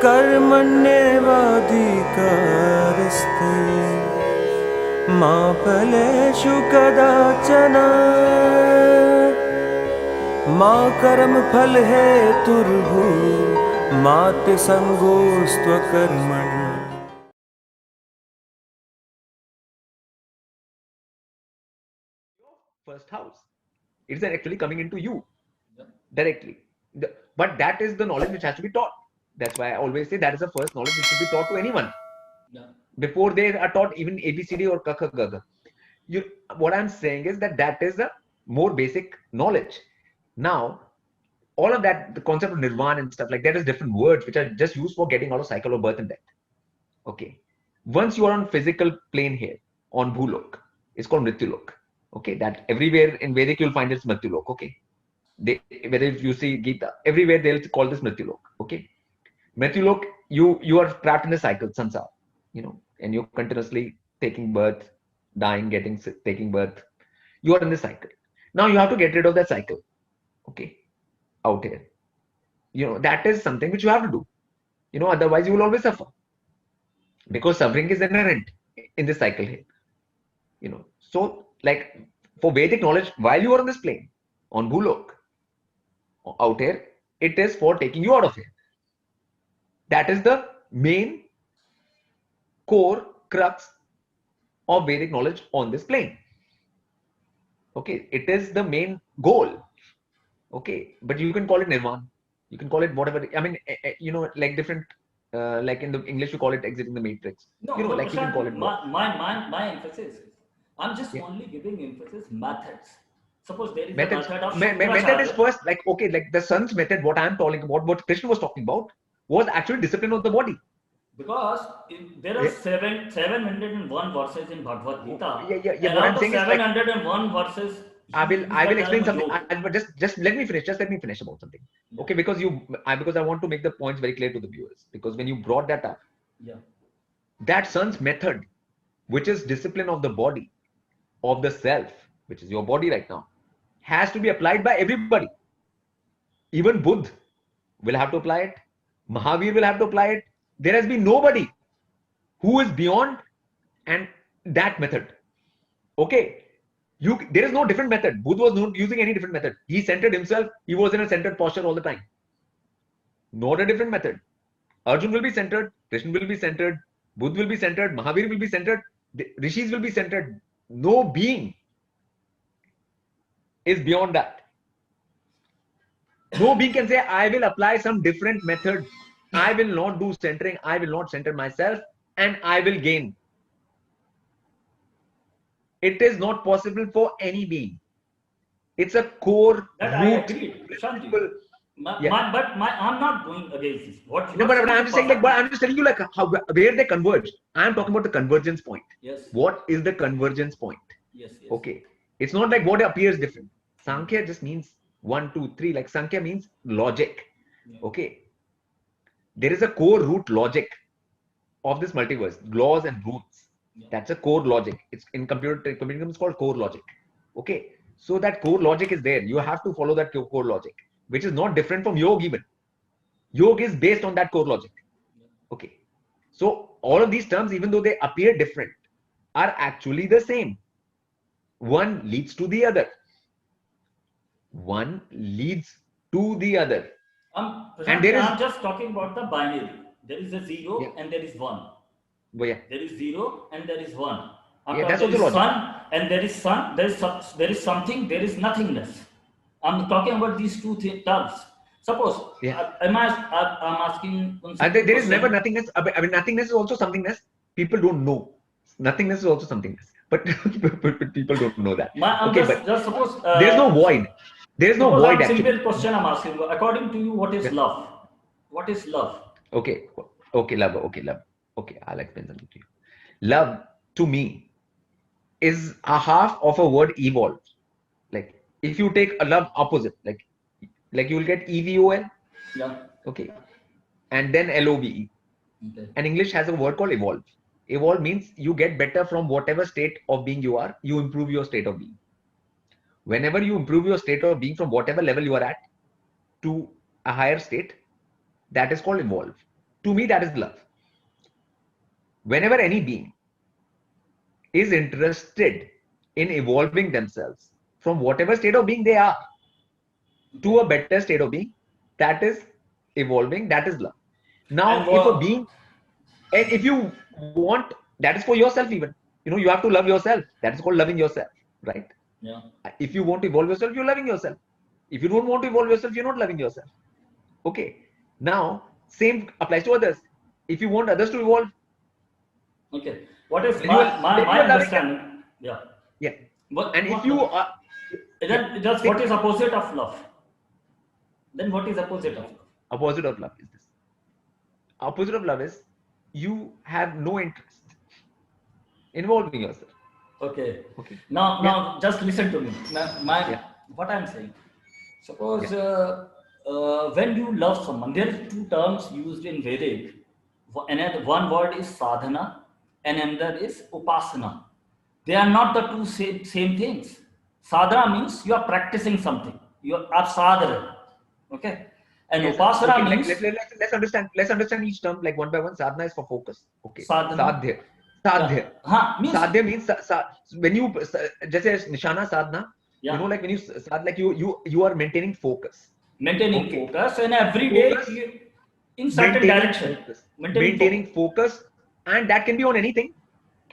कर्मण्येवाधिकारस्ते मा फलेषु कदाचन मा कर्मफलहेतुर्भूर्मा ते सङ्गोऽस्त्वकर्मणि। First house. It's actually coming into you directly. But that is the knowledge which has to be taught. That's why I always say that is the first knowledge which should be taught to anyone. Before they are taught even ABCD or Kakha Gaga. What I'm saying is that is the more basic knowledge. Now, all of that, the concept of nirvana and stuff like that is different words which are just used for getting out of cycle of birth and death. Okay. Once you are on physical plane here, on Bhulok, it's called Mrityulok. Okay. That everywhere in Vedic you'll find it's Mrityulok. Okay. Whether if you see Gita, everywhere they'll call this Mrityulok. Okay. Mrityulok, you are trapped in a cycle, sansar, and you're continuously taking birth, dying, taking birth. You are in this cycle. Now you have to get rid of that cycle. Okay. Out here. That is something which you have to do. Otherwise you will always suffer. Because suffering is inherent in this cycle here. So like for Vedic knowledge, while you are on this plane, on Bhulok, out here, it is for taking you out of here. That is the main core crux of Vedic knowledge on this plane. Okay, it is the main goal. Okay, but you can call it nirvana. You can call it whatever. I mean, like different. Like in the English, we call it exiting the matrix. No, like you can call it. My emphasis is, I'm just only giving emphasis methods. Suppose there is a method of method is first, like okay, like the sun's method. What I'm talking about, what Krishna was talking about, was actually discipline of the body. Because there are 701 verses in Bhagavad Gita. Yeah. What I'm saying 701 verses. I will explain something. But just let me finish. Just let me finish about something. Yeah. Okay, because I want to make the points very clear to the viewers. Because when you brought that up, that sun's method, which is discipline of the body, of the self, which is your body right now, has to be applied by everybody. Even Buddha will have to apply it. Mahavir will have to apply it. There has been nobody who is beyond and that method. Okay. There is no different method. Buddha was not using any different method. He centered himself. He was in a centered posture all the time. Not a different method. Arjun will be centered. Krishna will be centered. Buddha will be centered. Mahavir will be centered. The rishis will be centered. No being is beyond that. No being can say, I will apply some different method. I will not do centering. I will not center myself and I will gain. It is not possible for any being. It's a core that root. I agree. But I'm not going against this. But I'm just saying, I'm just telling you where they converge. I'm talking about the convergence point. Yes. What is the convergence point? Yes. Okay. It's not like what appears different. Sankhya just means 1, 2, 3. Like Sankhya means logic. Yeah. Okay. There is a core root logic of this multiverse, laws and roots. Yeah. That's a core logic. It's in computer it's called core logic. Okay. So that core logic is there. You have to follow that core logic, which is not different from yoga even. Yoga is based on that core logic. Okay. So all of these terms, even though they appear different, are actually the same. One leads to the other. One leads to the other. And I'm just talking about the binary. There is a 0 and there is 1. Well, yeah. There is 0 and there is 1. That's also logic. Sun and there is sun. There is something. There is nothingness. I'm talking about these two terms. Suppose I'm asking. There is never nothingness. I mean, nothingness is also somethingness. People don't know. Nothingness is also somethingness, but people don't know that. Just suppose there is no void. There is no void. Actually, simple question I'm asking. According to you, what is love? What is love? Okay, love. Okay, I'll explain something to you. Love, to me, is a half of a word evolve. Like if you take a love opposite, like you will get EVOL. Yeah. Okay. And then LOVE. Okay. And English has a word called evolve. Evolve means you get better from whatever state of being you are. You improve your state of being. Whenever you improve your state of being from whatever level you are at to a higher state, that is called evolve. To me, that is love. Whenever any being is interested in evolving themselves from whatever state of being they are to a better state of being, that is evolving, that is love. Now, And if a being, and if you want, that is for yourself even. You have to love yourself. That is called loving yourself, right? yeah. If you want to evolve yourself, you're loving yourself. If you don't want to evolve yourself, you're not loving yourself. Okay. Now, same applies to others. If you want others to evolve, Okay. What is then you will- my then you are loving understanding? Yeah. yeah. What, And if what- you are, then just what is opposite of love? Then what is opposite of love? opposite of love is this. Opposite of love is you have no interest in involving yourself. Okay. Okay. Now, just listen to me. Yeah. What I'm saying. Suppose when you love someone, there are two terms used in Vedic. One word is sadhana, and another is upasana. They are not the two same things. Sadhana means you are practicing something. You are sadhana. Okay. And Yes, upasana okay, means let's understand each term like one by one. Sadhana is for focus. Okay. Sadhana. Sadhya. Means Sadhya means when you just as nishana sadhana, Yeah. like when you like you are maintaining focus. maintaining Okay. focus, and every day Focus. in certain direction. Focus. Maintaining Maintaining focus, and that can be on anything.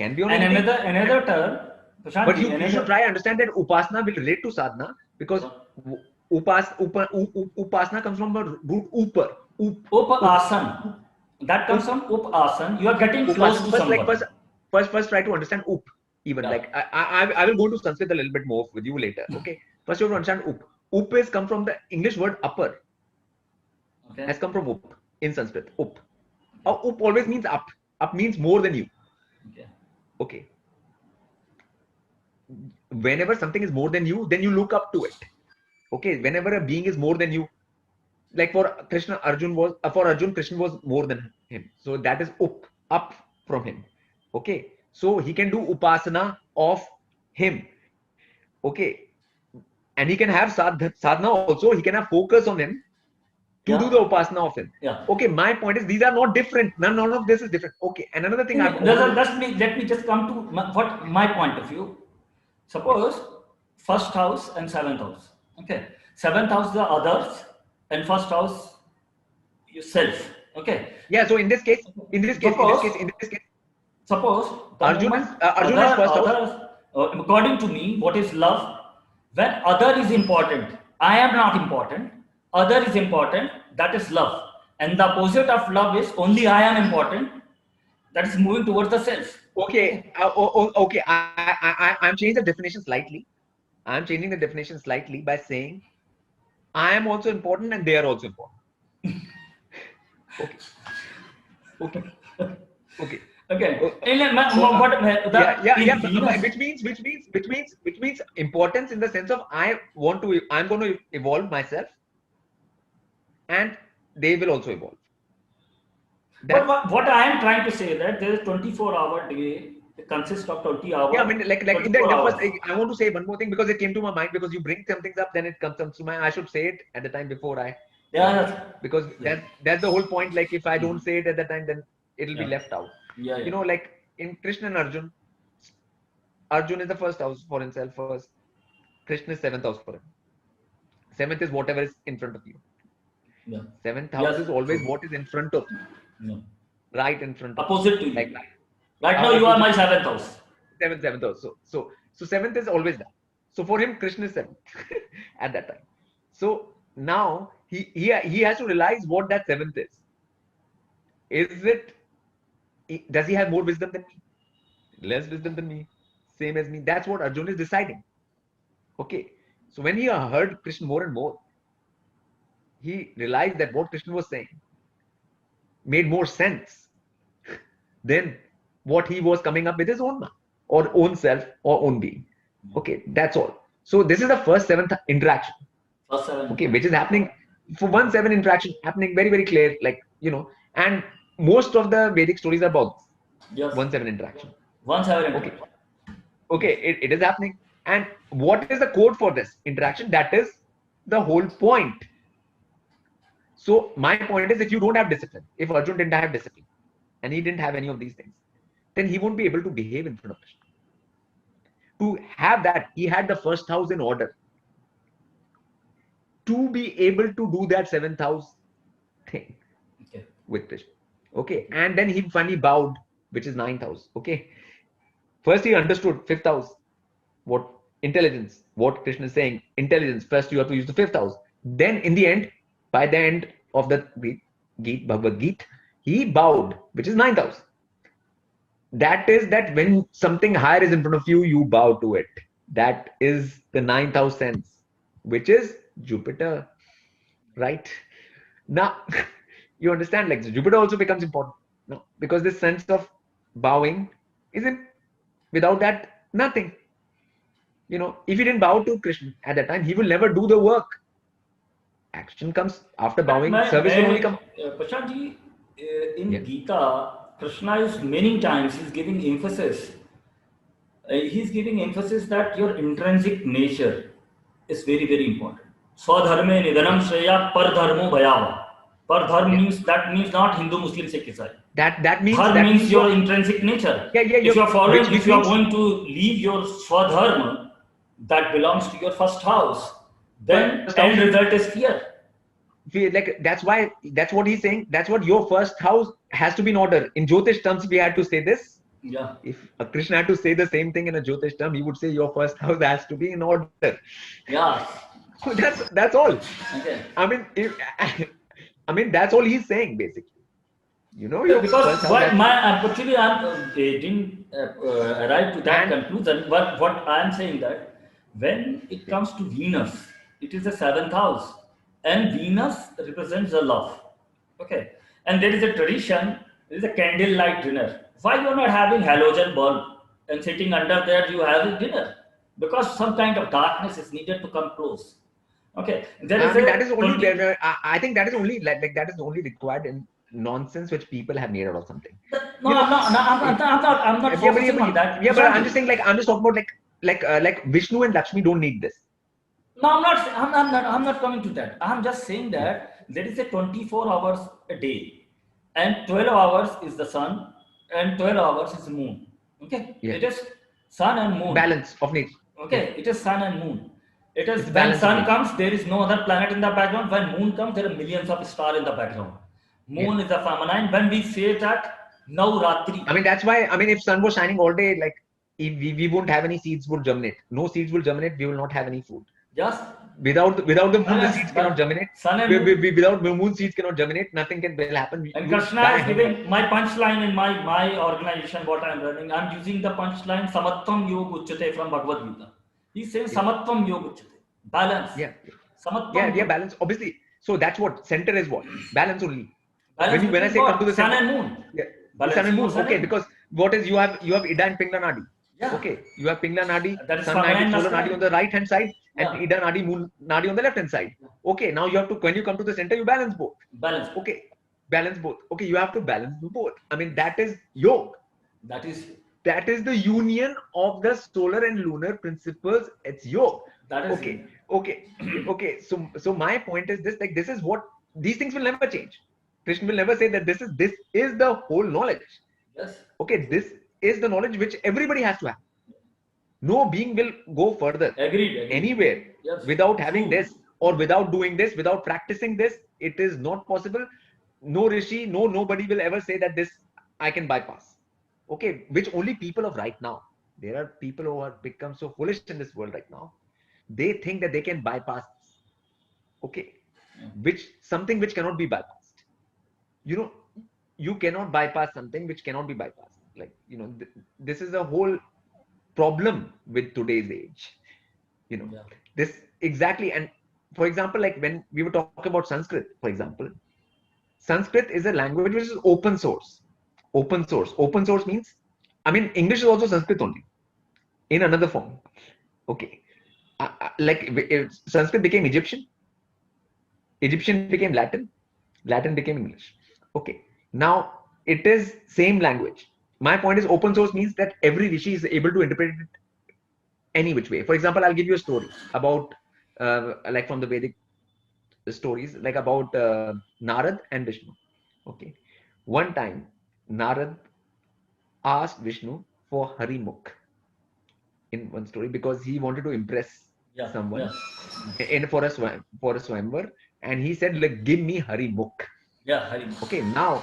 Can be on And anything. another term, Prashant, But you should try understand that upasana will relate to sadhana because upasana comes from the root upar. Upasan. That comes from upasan. You are getting close to someone. First try to understand up. Even Yeah. like I will go into Sanskrit a little bit more with you later. Okay. First you have to understand up. Up is come from the English word upper. Okay. Has come from up in Sanskrit. Up. Up always means up. Up means more than you. Okay. Okay. Whenever something is more than you, then you look up to it. Okay. Whenever a being is more than you, like for Krishna, Arjun, Krishna was more than him. So that is up from him. Okay. So he can do upasana of him. Okay. And he can have sadhana also. He can have focus on him to Yeah. do the upasana of him. Yeah. Okay. My point is these are not different. None of this is different. Okay. And another thing Let me just come to what my point of view. Suppose first house and seventh house. Okay. Seventh house the others and first house yourself. Okay. yeah. So in this case, Suppose the Arjun moment is first house. others, according to me, what is love? When other is important, I am not important. Other is important. That is love. And the opposite of love is only I am important. That is moving towards the self. Okay. Okay. I'm changing the definition slightly. I'm changing the definition slightly by saying I am also important and they are also important. Okay. Okay. Okay. Okay. Which means importance in the sense of I'm going to evolve myself, and they will also evolve. But what I am trying to say that there is 24-hour day. It consists of 20 hours. Yeah, I mean, like in the first, I want to say one more thing because it came to my mind because you bring some things up, then it comes to my. I should say it at the time before I. Yeah. Because that's the whole point. Like if I don't say it at the time, then it'll be left out. Yeah. You know, like in Krishna and Arjun, Arjun is the first house for himself first. Krishna is seventh house for him. Seventh is whatever is in front of you. Yeah. Seventh house is always what is in front of you. Yeah. Right in front of Opposite to you. Like right now you are my seventh house. Seventh house. So seventh is always that. So for him, Krishna is seventh at that time. So now he has to realize what that seventh is. Does he have more wisdom than me? Less wisdom than me? Same as me? That's what Arjun is deciding. Okay. So when he heard Krishna more and more, he realized that what Krishna was saying made more sense than what he was coming up with his own mind or own self or own being. Okay, that's all. So this is the first seventh interaction. First seven. Okay, which is happening for 1-7 interaction, happening very, very clear, like, and most of the Vedic stories are about Yes. 1-7 interaction. 1-7. Okay. Okay, it is happening. And what is the code for this interaction? That is the whole point. So my point is, if you don't have discipline, if Arjun didn't have discipline, and he didn't have any of these things, then he won't be able to behave in front of Krishna. To have that, he had the first house in order. To be able to do that seventh house thing Okay. with Krishna. Okay. And then he finally bowed, which is ninth house. Okay. First he understood fifth house, what intelligence, what Krishna is saying, intelligence. First you have to use the fifth house. Then in the end, by the end of the Bhagavad Gita, he bowed, which is ninth house. That is that when something higher is in front of you, you bow to it. That is the ninth house sense, which is Jupiter, right? Now, you understand, like Jupiter also becomes important, no? Because this sense of bowing isn't, without that, nothing. You know, if he didn't bow to Krishna at that time, he will never do the work. Action comes after bowing, service will only come. Prashant ji, in Yeah. Gita, Krishna is many times he's giving emphasis. He's giving emphasis that your intrinsic nature is very, very important. Swadharme nidhanam shreya pardharmo bhayava. Pardharm means, that means not Hindu, Muslim, Sikh, Isai. That means Dharma means your intrinsic nature. Yeah, If you are following, which if you are means- going to leave your swadharma that belongs to your first house, then First end house. result is fear. like that's why, that's what he's saying. That's what your first house has to be in order. In Jyotish terms, we had to say this. Yeah. If Krishna had to say the same thing in a Jyotish term, he would say your first house has to be in order. Yeah. So that's all. Okay. I mean, I mean that's all he's saying basically. You know, your Because first house what has- my actually they didn't arrive to that And- conclusion. But what I am saying that when it comes to Venus, it is the seventh house, and Venus represents the love. Okay, and there is a tradition. There is a candlelight dinner. Why you are not having halogen bulb and sitting under there? You have a dinner because some kind of darkness is needed to come close. Okay, there I is mean, a that is only 20 there. I think that is only like that is only required in nonsense which people have made out of something. No, I'm not Yeah, but- focusing on that. Yeah, but I'm Prashant just ji. saying, like, I'm just talking about like Vishnu and Lakshmi don't need this. No, I'm not coming to that. I'm just saying that there is a 24 hours a day, and 12 hours is the sun, and 12 hours is the moon. Okay, Yeah. it is sun and moon. Balance of nature. Okay, it is sun and moon. It is It's when balance sun of comes, there is no other planet in the background. When moon comes, there are millions of stars in the background. Moon is the feminine. When we say that Navratri, I mean, that's why. I mean, if sun was shining all day, like if we won't have any seeds would germinate. No seeds will germinate. We will not have any food. just Without the moon, the Yes, seeds but cannot germinate. sun and moon. Without the moon, seeds cannot germinate. Nothing will happen. And You Krishna die is hunger. giving my punchline in my organization, what I'm running. I'm using the punchline Samatvam Yog Uchyate from Bhagavad Gita. He's saying Samatvam Yog Uchyate. Balance. Yeah, Samatvam. yeah, Yoga. balance. Obviously, so that's what center is. What balance only. Balance when I between say what? come to the sun center, and moon. yeah, Balance sun and moon. between sun Okay, and moon. because what is you have Ida and Pingla Nadi. Yeah. Okay, you have Pingla Nadi, That is Sun feminine, Nadi, Solar masculine. Nadi on the right hand side, and Yeah. Ida Nadi, Moon Nadi on the left hand side. Okay, now you have to, when you come to the center, you balance both. Balance. Okay, balance both. Okay, you have to balance both. I mean, that is yoga. That is The union of the solar and lunar principles. It's yoga. that is Okay. So my point is this: like, this is what these things will never change. Krishna will never say that this is the whole knowledge. yes. Okay, this is the knowledge which everybody has to have. No being will go further Agreed. anywhere Yes. without having True. this, or without doing this, without practicing this. It is not possible. No rishi, nobody will ever say that this I can bypass. Okay, which only people of right now. There are people who have become so foolish in this world right now. They think that they can bypass this. Okay, something which cannot be bypassed. You know, you cannot bypass something which cannot be bypassed. Like, you know, this is a whole problem with today's age. You know, Yeah. this exactly. And for example, like when we were talking about Sanskrit, for example, Sanskrit is a language which is open source. Open source means, I mean, English is also Sanskrit only in another form. Okay, Sanskrit became Egyptian became Latin became English. Okay, now it is same language. My point is, open source means that every rishi is able to interpret it any which way. For example, I'll give you a story about like from the Vedic stories like about Narad and Vishnu. Okay. One time, Narad asked Vishnu for Harimukh in one story because he wanted to impress Yeah. someone Yeah. in for a swamvar, and he said, like, give me Harimukh. Yeah. Hari. Okay, now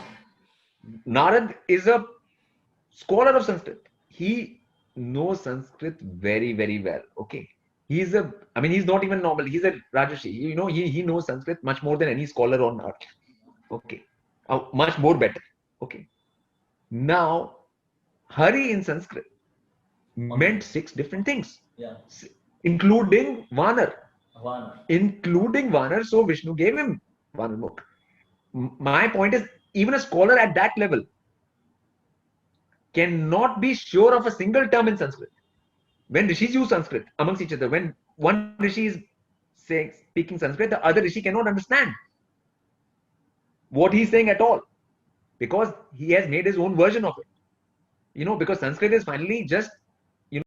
Narad is a scholar of Sanskrit. He knows Sanskrit very, very well. Okay. He's not even normal. He's a Rajarshi. You know, he knows Sanskrit much more than any scholar on earth. Okay. Much more better. Okay. Now, Hari in Sanskrit meant 6 different things, Yeah. including Vanar. One. Including Vanar. So Vishnu gave him Vanarmukh. My point is, even a scholar at that level cannot be sure of a single term in Sanskrit. When rishis use Sanskrit amongst each other, when one rishi is speaking Sanskrit, the other rishi cannot understand what he's saying at all, because he has made his own version of it. You know, because Sanskrit is finally just